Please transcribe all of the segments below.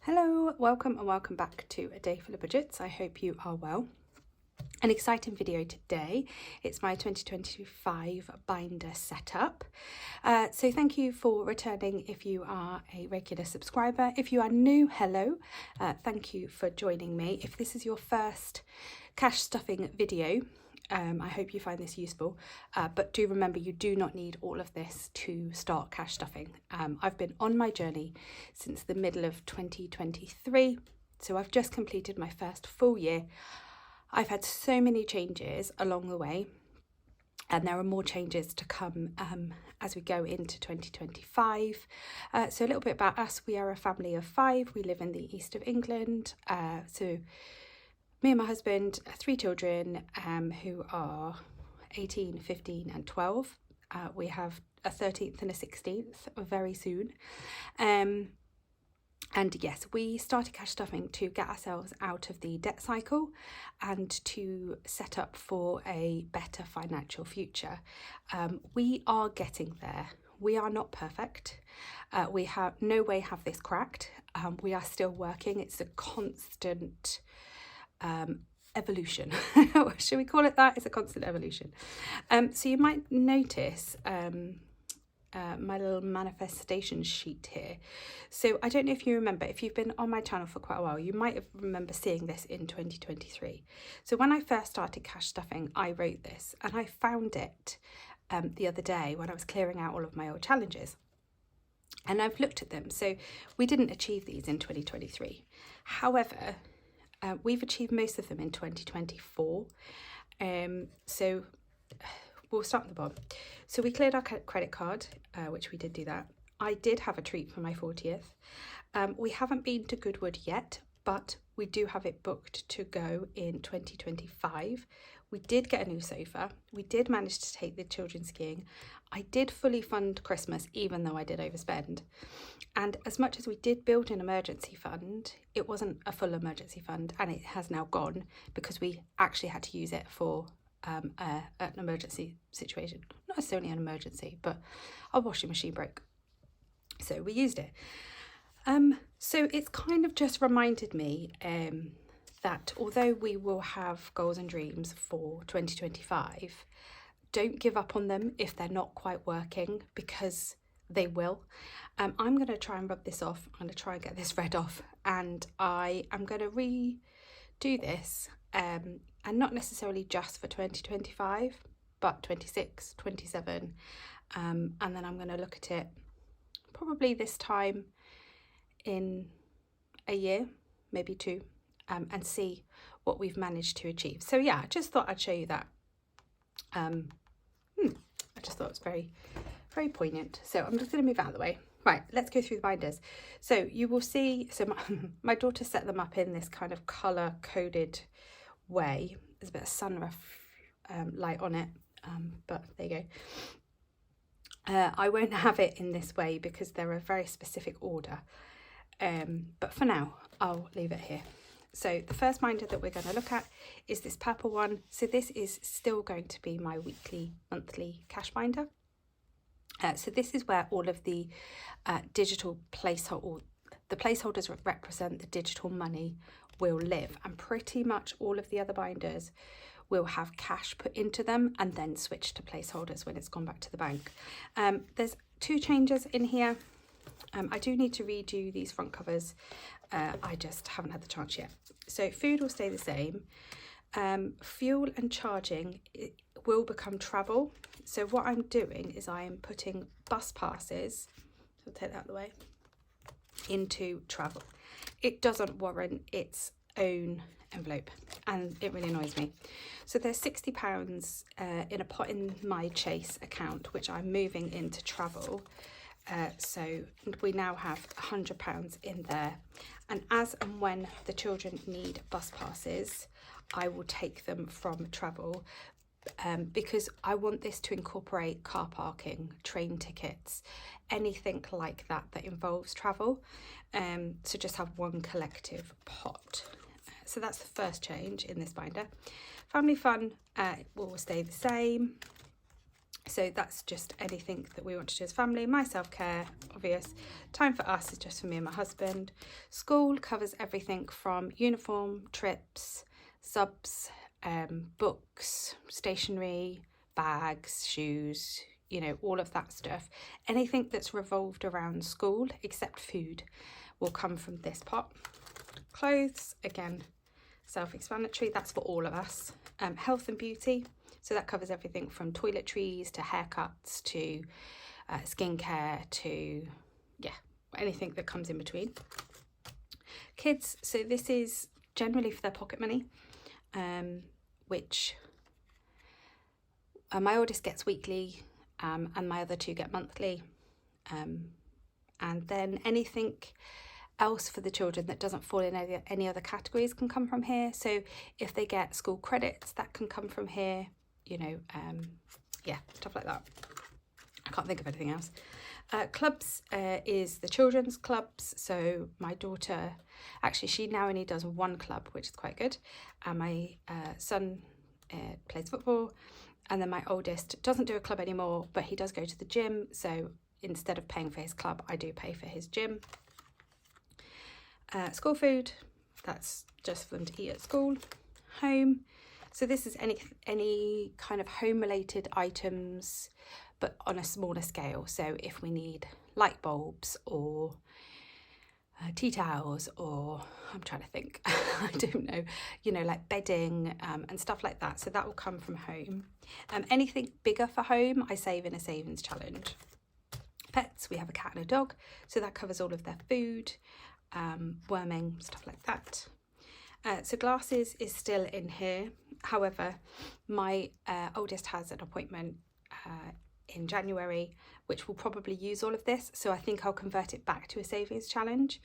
Hello, welcome and welcome back to A Day Full of Budgets. I hope you are well. An exciting video today. It's my 2025 binder setup. So thank you for returning if you are a regular subscriber. If you are new, hello. Thank you for joining me. If this is your first cash stuffing video, I hope you find this useful, but do remember you do not need all of this to start cash stuffing. I've been on my journey since the middle of 2023, so I've just completed my first full year. I've had so many changes along the way, and there are more changes to come as we go into 2025. So a little bit about us. We are a family of 5. We live in the east of England. So me and my husband, 3 children who are 18, 15 and 12. We have a 13th and a 16th very soon. And yes, we started cash stuffing to get ourselves out of the debt cycle and to set up for a better financial future. We are getting there. We are not perfect. We have no way have this cracked. We are still working. It's a constant evolution. Should we call it that? It's a constant evolution. So you might notice my little manifestation sheet here. So I don't know if you remember, if you've been on my channel for quite a while, you might have remember seeing this in 2023. So when I first started cash stuffing, I wrote this and I found it the other day when I was clearing out all of my old challenges. And I've looked at them. So we didn't achieve these in 2023. However, we've achieved most of them in 2024. So we'll start at the bottom. So we cleared our credit card, which we did do that. I did have a treat for my 40th. We haven't been to Goodwood yet, but we do have it booked to go in 2025. We did get a new sofa. We did manage to take the children skiing. I did fully fund Christmas, even though I did overspend. And as much as we did build an emergency fund, it wasn't a full emergency fund, and it has now gone because we actually had to use it for an emergency situation. Not necessarily an emergency, but our washing machine broke. So we used it. So it's kind of just reminded me that although we will have goals and dreams for 2025, don't give up on them if they're not quite working, because they will. I'm going to try and rub this off. I'm going to try and get this red off, and I am going to redo this, and not necessarily just for 2025, but 26, 27, and then I'm going to look at it probably this time in a year, maybe 2, and see what we've managed to achieve. So yeah, I just thought I'd show you that. I just thought it was very, very poignant. So I'm just going to move out of the way. Right, let's go through the binders. So you will see, so my daughter set them up in this kind of colour coded way. There's a bit of sunroof light on it, but there you go. I won't have it in this way because they're a very specific order. But for now, I'll leave it here. So the first binder that we're going to look at is this purple one. So this is still going to be my weekly, monthly cash binder. So this is where all of the digital placeholders represent the digital money will live, and pretty much all of the other binders will have cash put into them and then switch to placeholders when it's gone back to the bank. There's 2 changes in here. I do need to redo these front covers. I just haven't had the chance yet. So food will stay the same. Fuel and charging will become travel. So what I'm doing is I am putting bus passes, so I'll take that out of the way, into travel. It doesn't warrant its own envelope, and it really annoys me. So there's £60 in a pot in my Chase account, which I'm moving into travel. So we now have £100 in there, and as and when the children need bus passes, I will take them from travel, because I want this to incorporate car parking, train tickets, anything like that that involves travel, so just have one collective pot. So that's the first change in this binder. Family fun will stay the same. So that's just anything that we want to do as family. My self-care, obvious. Time for us is just for me and my husband. School covers everything from uniform, trips, subs, books, stationery, bags, shoes, you know, all of that stuff. Anything that's revolved around school, except food, will come from this pot. Clothes, again, self-explanatory, that's for all of us. Health and beauty, so that covers everything from toiletries to haircuts to skincare to, yeah, anything that comes in between. Kids, so this is generally for their pocket money, which my oldest gets weekly and my other two get monthly. And then anything else for the children that doesn't fall in any other categories can come from here. So if they get school credits, that can come from here, you know, yeah, stuff like that. I can't think of anything else. Clubs is the children's clubs. So my daughter, actually, she now only does one club, which is quite good. And my son plays football. And then my oldest doesn't do a club anymore, but he does go to the gym. So instead of paying for his club, I do pay for his gym. School food, that's just for them to eat at school. Home, so this is any kind of home related items, but on a smaller scale. So if we need light bulbs or tea towels, or I'm trying to think, I don't know, you know, like bedding and stuff like that. So that will come from home. Anything bigger for home, I save in a savings challenge. Pets, we have a cat and a dog, so that covers all of their food, worming, stuff like that. So glasses is still in here. However, my oldest has an appointment in January, which will probably use all of this. So I think I'll convert it back to a savings challenge.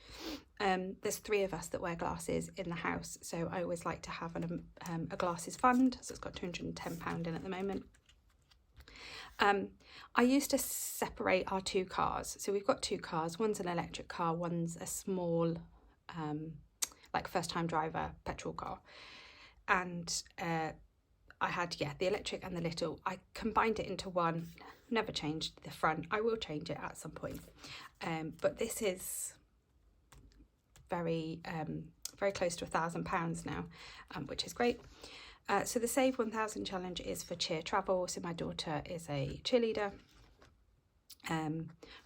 There's 3 of us that wear glasses in the house. So I always like to have a glasses fund. So it's got £210 in at the moment. I used to separate our 2 cars. So we've got 2 cars. One's an electric car, one's a small, like first-time driver petrol car. And I had, the electric and the little. I combined it into one, never changed the front. I will change it at some point. But this is very, very close to £1,000 now, which is great. So the Save 1000 challenge is for cheer travel. So my daughter is a cheerleader,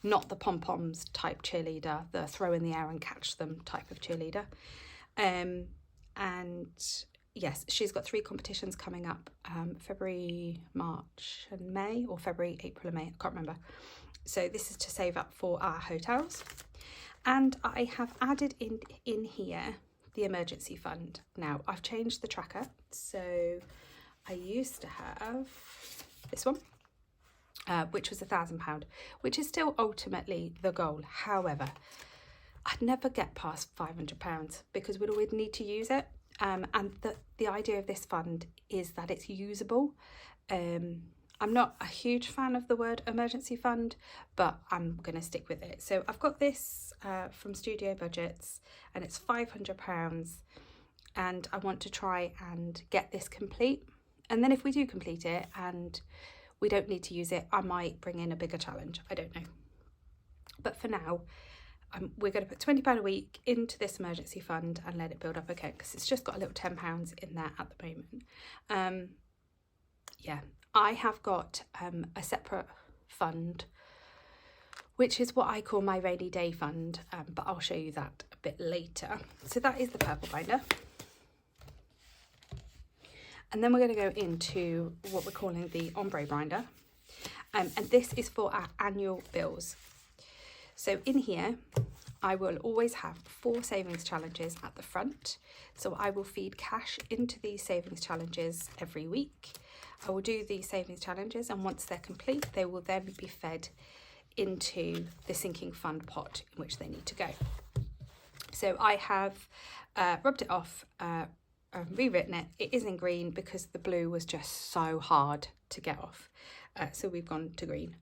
not the pom-poms type cheerleader, the throw in the air and catch them type of cheerleader. And yes, she's got 3 competitions coming up, February, March and May, or February, April and May, I can't remember. So this is to save up for our hotels. And I have added in here the emergency fund. Now I've changed the tracker. So I used to have this one, which was £1,000, which is still ultimately the goal. However, I'd never get past £500 because we'd always need to use it. And the idea of this fund is that it's usable. I'm not a huge fan of the word emergency fund, but I'm going to stick with it. So I've got this from Studio Budgets, and it's £500, and I want to try and get this complete. And then if we do complete it and we don't need to use it, I might bring in a bigger challenge. I don't know. But for now, we're going to put £20 a week into this emergency fund and let it build up again, because it's just got a little £10 in there at the moment. Yeah, I have got a separate fund, which is what I call my rainy day fund, but I'll show you that a bit later. So that is the purple binder. And then we're going to go into what we're calling the Ombre binder. And this is for our annual bills. So in here, I will always have 4 savings challenges at the front. So I will feed cash into these savings challenges every week. I will do these savings challenges, and once they're complete, they will then be fed into the sinking fund pot in which they need to go. So I have rubbed it off, rewritten it. It is in green because the blue was just so hard to get off. So we've gone to green.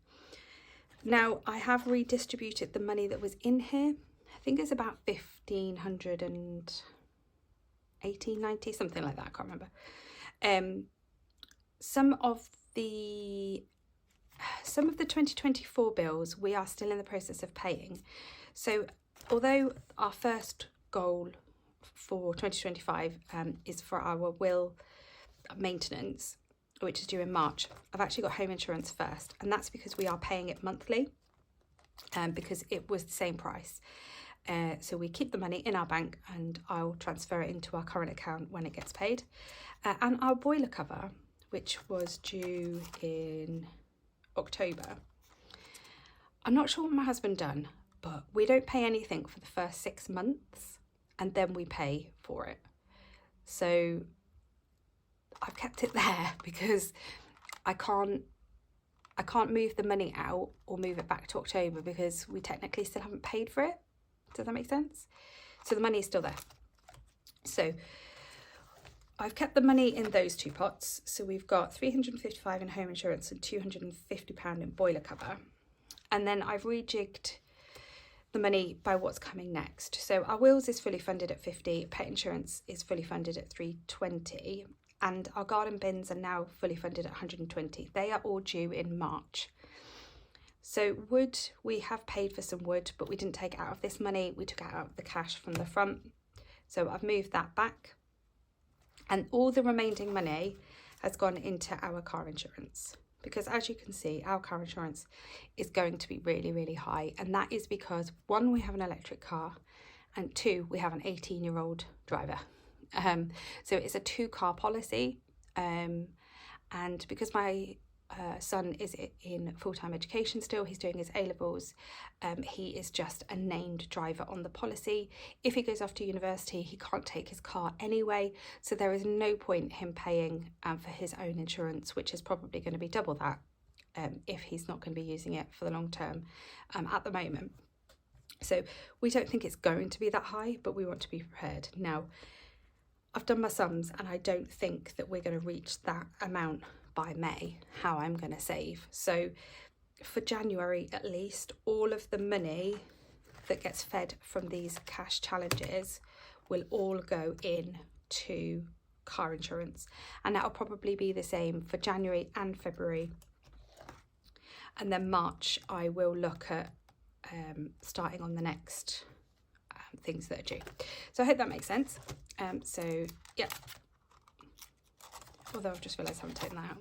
Now I have redistributed the money that was in here. I think it's about 1,590, something like that. I can't remember. Some of the some of the 2024 bills we are still in the process of paying. So although our first goal for 2025 is for our will maintenance, which is due in March, I've actually got home insurance first, and that's because we are paying it monthly, because it was the same price. So we keep the money in our bank and I'll transfer it into our current account when it gets paid. And our boiler cover, which was due in October, I'm not sure what my husband done, but we don't pay anything for the first 6 months and then we pay for it. So I've kept it there because I can't move the money out or move it back to October because we technically still haven't paid for it. Does that make sense? So the money is still there. So I've kept the money in those two pots. So we've got £355 in home insurance and £250 in boiler cover. And then I've rejigged the money by what's coming next. So our wills is fully funded at 50, pet insurance is fully funded at 320, and our garden bins are now fully funded at 120. They are all due in March. So wood, we have paid for some wood, but we didn't take it out of this money. We took it out of the cash from the front. So I've moved that back. And all the remaining money has gone into our car insurance. Because as you can see, our car insurance is going to be really, really high. And that is because 1, we have an electric car, and 2, we have an 18-year-old driver. So it's a 2-car policy. And because my son is in full-time education still, he's doing his A-levels, he is just a named driver on the policy. If he goes off to university, he can't take his car anyway, so there is no point him paying for his own insurance, which is probably going to be double that if he's not going to be using it for the long term at the moment. So we don't think it's going to be that high, but we want to be prepared. Now, I've done my sums and I don't think that we're going to reach that amount by May, how I'm going to save. So for January at least, all of the money that gets fed from these cash challenges will all go in to car insurance, and that'll probably be the same for January and February. And then March I will look at starting on the next things that are due. So I hope that makes sense. So yeah, although I've just realised I haven't taken that out.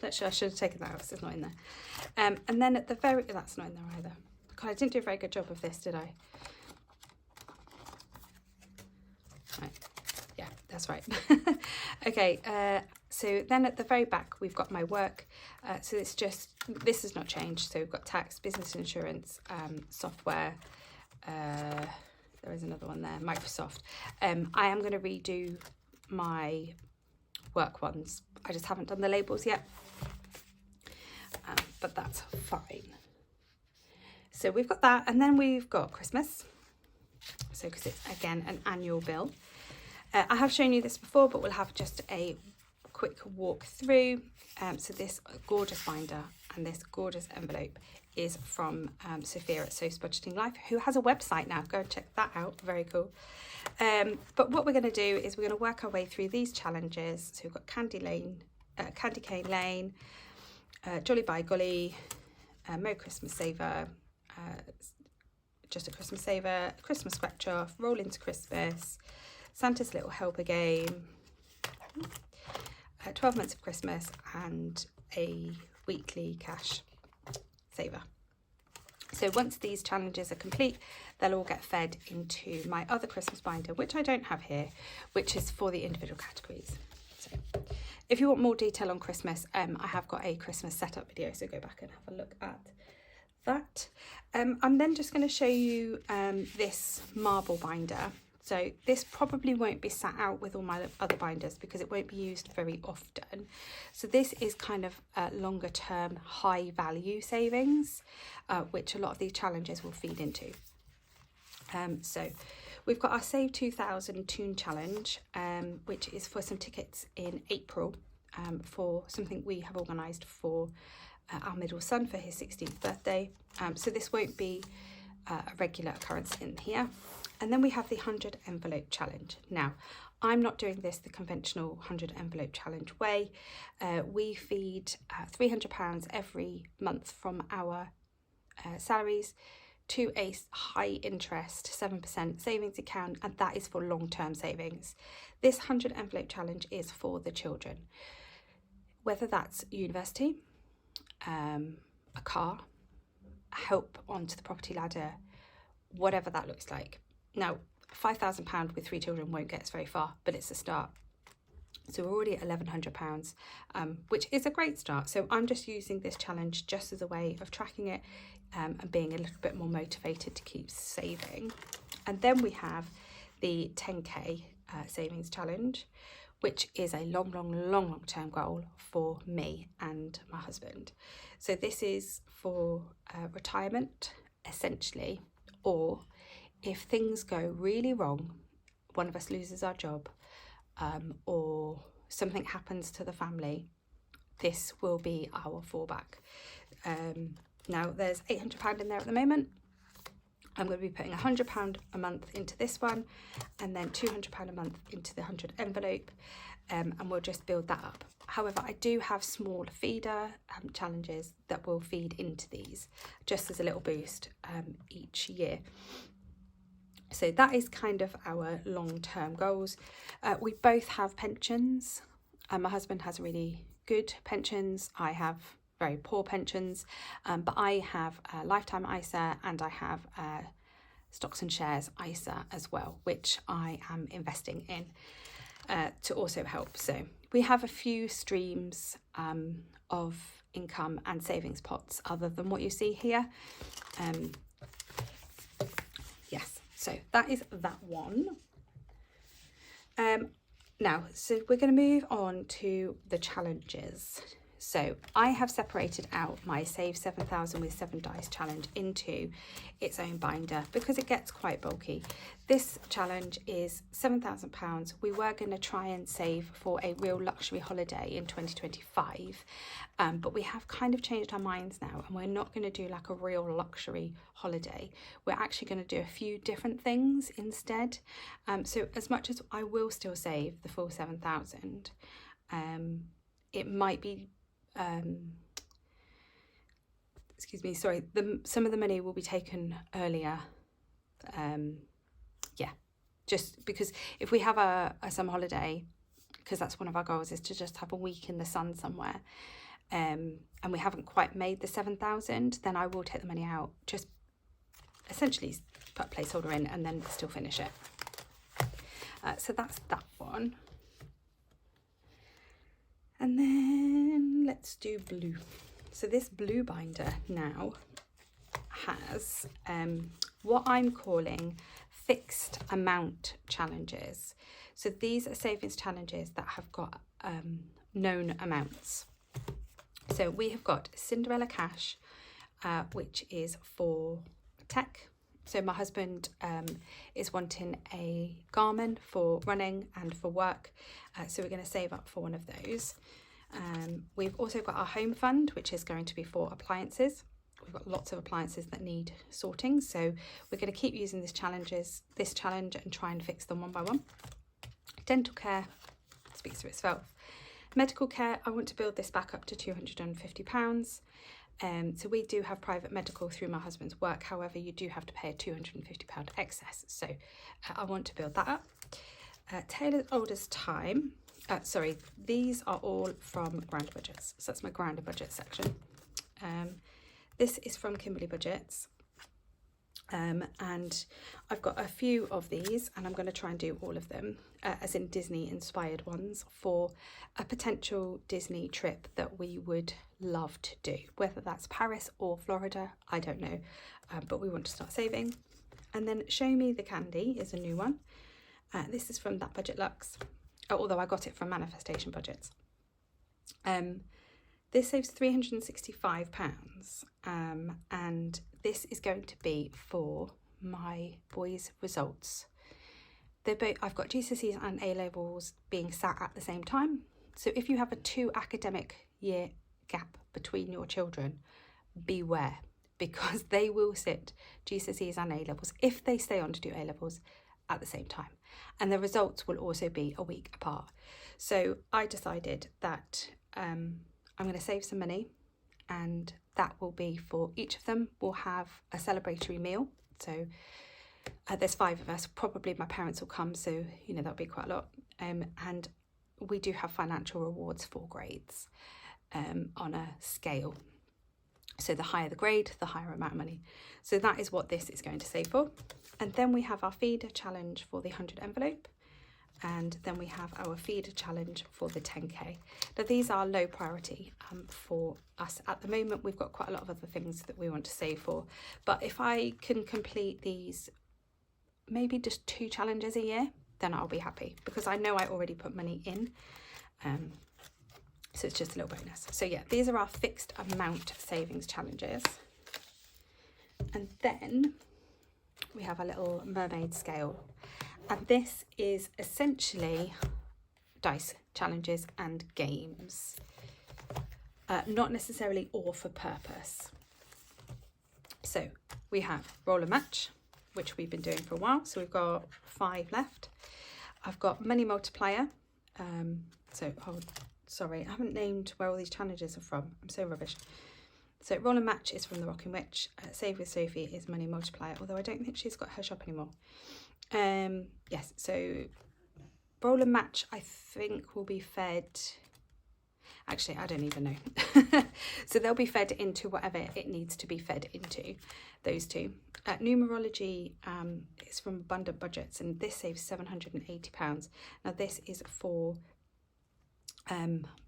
I should have taken that out because it's not in there. And then at the very, that's not in there either. God, I didn't do a very good job of this, did I? Right. Yeah, that's right. Okay, so then at the very back we've got my work. So this has not changed. So we've got tax, business insurance, software. There is another one there, Microsoft. I am going to redo my work ones. I just haven't done the labels yet, but that's fine. So we've got that, and then we've got Christmas. So because it's again an annual bill. I have shown you this before, but we'll have just a quick walk through. So this gorgeous binder and this gorgeous envelope is from Sophia at Soph's Budgeting Life, who has a website now. Go and check that out. Very cool. But what we're going to do is we're going to work our way through these challenges. So we've got Candy Cane Lane, Jolly by Golly, Mo Christmas Saver, Just a Christmas Saver, Christmas Scratch Off, Roll into Christmas, Santa's Little Helper Game, 12 Months of Christmas, and a weekly cash saver. So once these challenges are complete, they'll all get fed into my other Christmas binder, which I don't have here, which is for the individual categories. So if you want more detail on Christmas, I have got a Christmas setup video, so go back and have a look at that. I'm then just going to show you this marble binder. So this probably won't be sat out with all my other binders because it won't be used very often. So this is kind of longer term high value savings, which a lot of these challenges will feed into. So we've got our Save 2000 Toon Challenge, which is for some tickets in April for something we have organised for our middle son for his 16th birthday. So this won't be a regular occurrence in here. And then we have the 100 envelope challenge. Now, I'm not doing this the conventional 100 envelope challenge way. We feed £300 every month from our salaries to a high interest 7% savings account, and that is for long-term savings. This 100 envelope challenge is for the children, whether that's university, a car, help onto the property ladder, whatever that looks like. Now, £5,000 with 3 children won't get us very far, but it's a start. So we're already at £1,100, which is a great start. So I'm just using this challenge just as a way of tracking it and being a little bit more motivated to keep saving. And then we have the 10k savings challenge, which is a long-term goal for me and my husband. So this is for retirement, essentially, or if things go really wrong, one of us loses our job, or something happens to the family, this will be our fallback. Now there's £800 in there at the moment. I'm going to be putting £100 a month into this one, and then £200 a month into the 100 envelope, and we'll just build that up. However, I do have small feeder challenges that will feed into these, just as a little boost each year. So that is kind of our long-term goals. We both have pensions. My husband has really good pensions. I have very poor pensions, but I have a lifetime ISA and I have stocks and shares ISA as well, which I am investing in to also help. So we have a few streams of income and savings pots other than what you see here. Yes, so that is that one. Now, so we're going to move on to the challenges. So I have separated out my Save 7,000 with 7 dice challenge into its own binder because it gets quite bulky. This challenge is £7,000. We were going to try and save for a real luxury holiday in 2025, but we have kind of changed our minds now, and we're not going to do like a real luxury holiday. We're actually going to do a few different things instead. So as much as I will still save the full 7,000, it might be some of the money will be taken earlier, just because if we have a summer holiday, because that's one of our goals, is to just have a week in the sun somewhere, and we haven't quite made the 7,000, then I will take the money out, just essentially put a placeholder in and then still finish it. So that's that one. And then let's do blue. So this blue binder now has what I'm calling fixed amount challenges. So these are savings challenges that have got known amounts. So we have got Cinderella Cash, which is for tech. So my husband is wanting a Garmin for running and for work. So we're going to save up for one of those. We've also got our home fund, which is going to be for appliances. We've got lots of appliances that need sorting. So we're going to keep using this challenge and try and fix them one by one. Dental care speaks for itself. Medical care, I want to build this back up to £250. So we do have private medical through my husband's work. However, you do have to pay a £250 excess. So I want to build that up. Tailored Oldest Time. These are all from Grander Budgets. So that's my Grander Budget section. This is from Kimberly Budgets. And I've got a few of these, and I'm going to try and do all of them, as in Disney inspired ones, for a potential Disney trip that we would love to do, whether that's Paris or Florida, I don't know, but we want to start saving. And then Show Me the Candy is a new one. This is from That Budget Luxe, although I got it from Manifestation Budgets. This saves £365, and this is going to be for my boys' results. I've got GCSEs and A-levels being sat at the same time. So if you have a 2 academic year gap between your children, beware. because they will sit GCSEs and A-levels if they stay on to do A-levels at the same time. And the results will also be a week apart. So I decided that I'm going to save some money, and that will be for each of them. We'll have a celebratory meal. So there's 5 of us. Probably my parents will come, so you know that'll be quite a lot. And we do have financial rewards for grades on a scale. So the higher the grade, the higher amount of money. So that is what this is going to save for. And then we have our feeder challenge for the 100 envelope. And then we have our feeder challenge for the 10k. Now these are low priority for us at the moment. We've got quite a lot of other things that we want to save for. But if I can complete these, maybe just 2 challenges a year, then I'll be happy, because I know I already put money in. So it's just a little bonus. So yeah, these are our fixed amount savings challenges. And then we have a little mermaid scale. And this is essentially dice challenges and games. Not necessarily all for purpose. So we have roller match, which we've been doing for a while. So we've got 5 left. I've got money multiplier. Sorry, I haven't named where all these challenges are from. I'm so rubbish. So roller match is from the Rocking Witch. Save with Sophie is money multiplier, although I don't think she's got her shop anymore. Yes, so roller match I think will be fed, actually I don't even know. So they'll be fed into whatever it needs to be fed into, those 2. Numerology is from Abundant Budgets, and this saves £780. Now this is for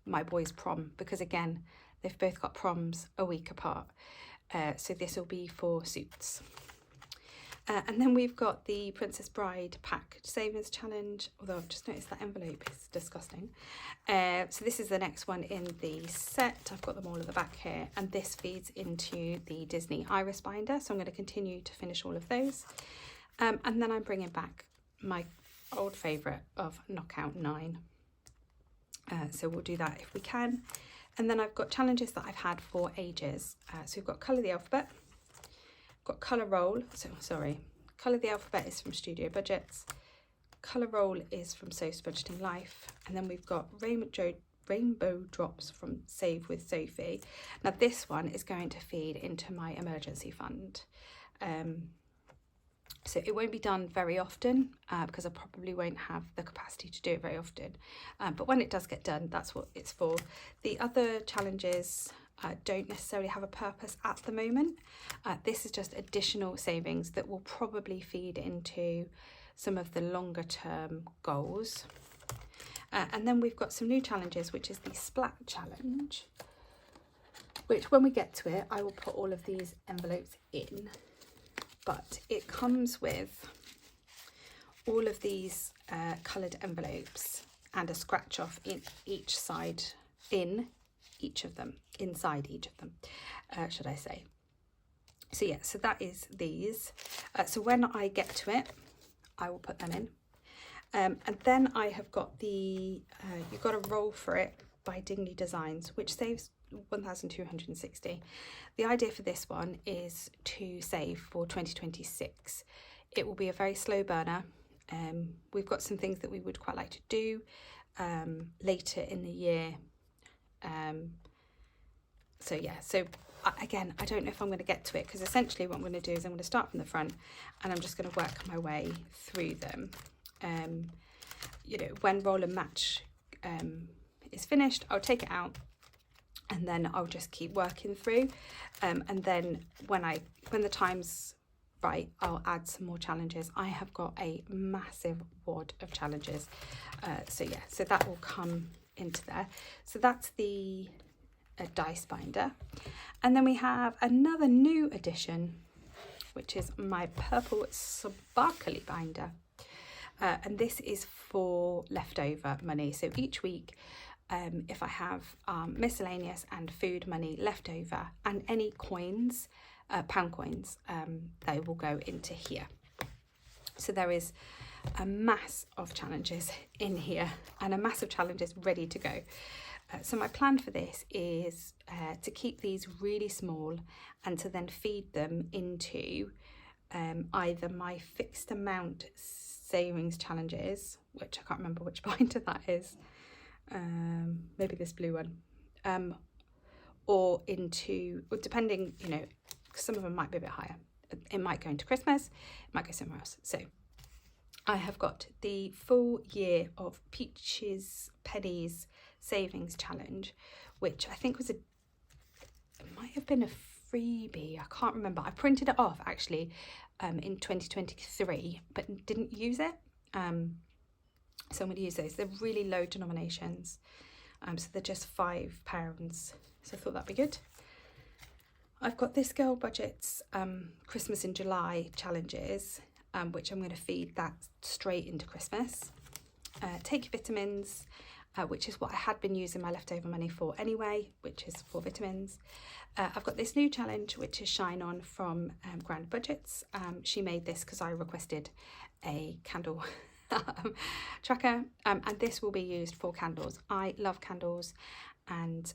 my boys' prom, because again they've both got proms a week apart, so this will be for suits. And then we've got the Princess Bride pack savings challenge, although I've just noticed that envelope is disgusting. So this is the next one in the set. I've got them all at the back here, and this feeds into the Disney Iris binder, so I'm going to continue to finish all of those. And then I'm bringing back my old favourite of Knockout 9. So we'll do that if we can. And then I've got challenges that I've had for ages. So we've got Colour the Alphabet, got Colour Roll. Colour the Alphabet is from Studio Budgets. Colour Roll is from Soph's Budgeting Life. And then we've got Rainbow Drops from Save with Sophie. Now this one is going to feed into my emergency fund. So it won't be done very often because I probably won't have the capacity to do it very often. But when it does get done, that's what it's for. The other challenges don't necessarily have a purpose at the moment. This is just additional savings that will probably feed into some of the longer term goals. And then we've got some new challenges, which is the Splat Challenge, which when we get to it, I will put all of these envelopes in. But it comes with all of these coloured envelopes and a scratch off in each side, inside each of them, should I say. So yeah, so that is these. So when I get to it, I will put them in. And then I have got the, You've Got to Roll For It by Dingley Designs, which saves 1,260. The idea for this one is to save for 2026. It will be a very slow burner. We've got some things that we would quite like to do later in the year. So yeah, so again, I don't know if I'm going to get to it, because essentially what I'm going to do is I'm going to start from the front and I'm just going to work my way through them. You know, when Roll and Match is finished, I'll take it out, and then I'll just keep working through. And then when the time's right, I'll add some more challenges. I have got a massive wad of challenges. So yeah, so that will come into there. So that's the dice binder. And then we have another new addition, which is my purple sparkly binder. And this is for leftover money. So each week, if I have miscellaneous and food money left over, and any coins, pound coins, they will go into here. So there is a mass of challenges in here and a mass of challenges ready to go. So my plan for this is to keep these really small and to then feed them into either my fixed amount savings challenges, which I can't remember which binder that is, maybe this blue one, or into, depending, you know, some of them might be a bit higher. It might go into Christmas, it might go somewhere else. So I have got the full year of Peaches Pennies Savings Challenge, which I think it might have been a freebie. I can't remember. I printed it off actually in 2023, but didn't use it. So I'm going to use those. They're really low denominations. So they're just £5. So I thought that'd be good. I've got this Girl Budgets Christmas in July challenges, which I'm going to feed that straight into Christmas. Take your vitamins, which is what I had been using my leftover money for anyway, which is for vitamins. I've got this new challenge, which is Shine On from Grand Budgets. She made this because I requested a candle tracker, and this will be used for candles. I love candles and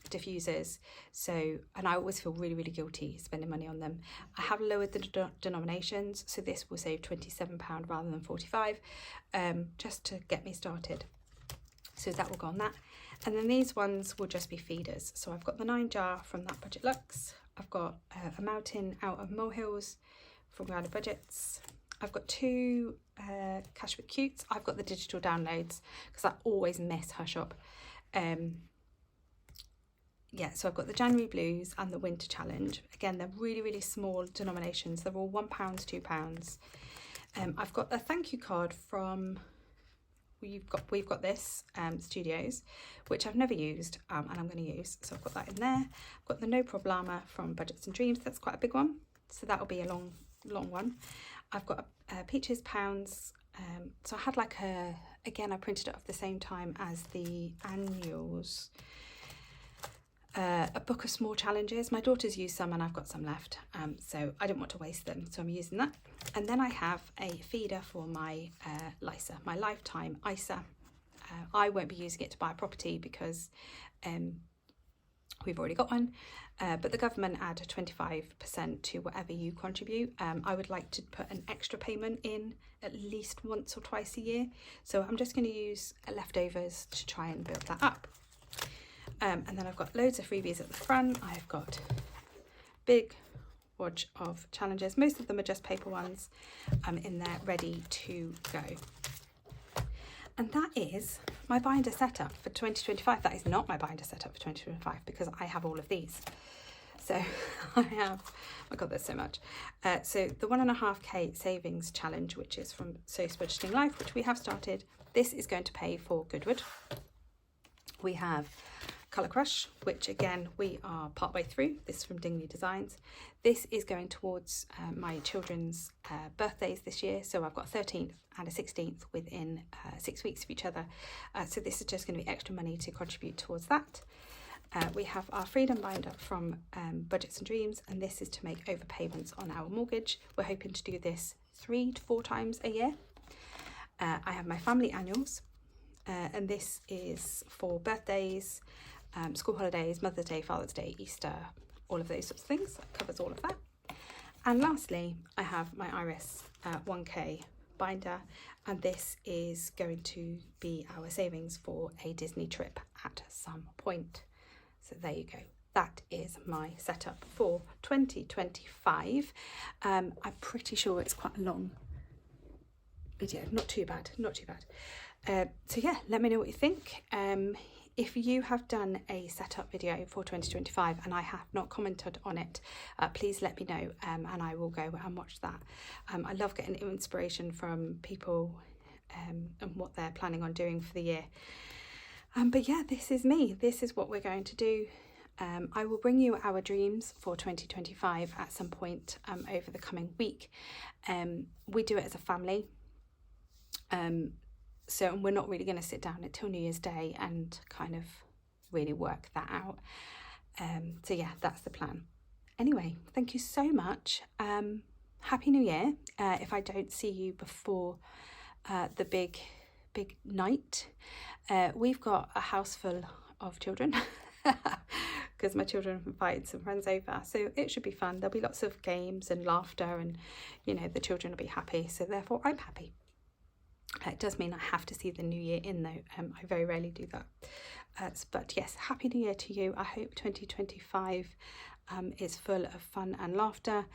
diffusers, so, and I always feel really guilty spending money on them. I have lowered the denominations, so this will save £27 rather than 45, just to get me started. So that will go on that. And then these ones will just be feeders. So I've got the 9 jar from That Budget Luxe. I've got a Mountain Out of Molehills from Grand Budgets. I've got 2 Cashback Cutes. I've got the digital downloads because I always miss her shop. Yeah, so I've got the January Blues and the Winter Challenge. Again, they're really small denominations. They're all £1, £2. I've got a thank you card from We've got this Studios, which I've never used, and I'm going to use. So I've got that in there. I've got the No Problema from Budgets and Dreams. That's quite a big one, so that'll be a long one. I've got Peaches Pounds. So I had like again, I printed it off the same time as the annuals. A book of small challenges. My daughter's used some and I've got some left, so I didn't want to waste them, so I'm using that. And then I have a feeder for my LISA, my lifetime ISA. I won't be using it to buy a property because we've already got one, but the government add 25% to whatever you contribute. I would like to put an extra payment in at least once or twice a year, so I'm just going to use leftovers to try and build that up. And then I've got loads of freebies at the front. I've got big wad of challenges. Most of them are just paper ones in there ready to go. And that is my binder setup for 2025. That is not my binder setup for 2025 because I have all of these. So I have, oh God, there's so much. So the 1.5k savings challenge, which is from So's Budgeting Life, which we have started. This is going to pay for Goodwood. We have Colour Crush, which again, we are partway through. This is from Dingley Designs. This is going towards my children's birthdays this year. So I've got a 13th and a 16th within 6 weeks of each other. So this is just going to be extra money to contribute towards that. We have our Freedom Binder from Budgets and Dreams, and this is to make overpayments on our mortgage. We're hoping to do this 3 to 4 times a year. I have my Family Annuals, and this is for birthdays, school holidays, Mother's Day, Father's Day, Easter, all of those sorts of things. That covers all of that. And lastly, I have my Iris 1k binder, and this is going to be our savings for a Disney trip at some point. So there you go. That is my setup for 2025. I'm pretty sure it's quite a long video. Not too bad. So yeah, let me know what you think. If you have done a setup video for 2025 and I have not commented on it, please let me know, and I will go and watch that. I love getting inspiration from people and what they're planning on doing for the year. But yeah, this is me. This is what we're going to do. I will bring you our dreams for 2025 at some point over the coming week. We do it as a family. So we're not really going to sit down until New Year's Day and kind of really work that out. So yeah, that's the plan. Anyway, thank you so much. Happy New Year. If I don't see you before the big big night. We've got a house full of children because my children have invited some friends over, so it should be fun. There'll be lots of games and laughter, and you know, the children will be happy, so therefore I'm happy. It does mean I have to see the new year in though. I very rarely do that. But yes, happy new year to you. I hope 2025 is full of fun and laughter,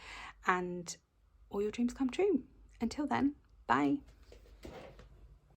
and all your dreams come true. Until then, bye.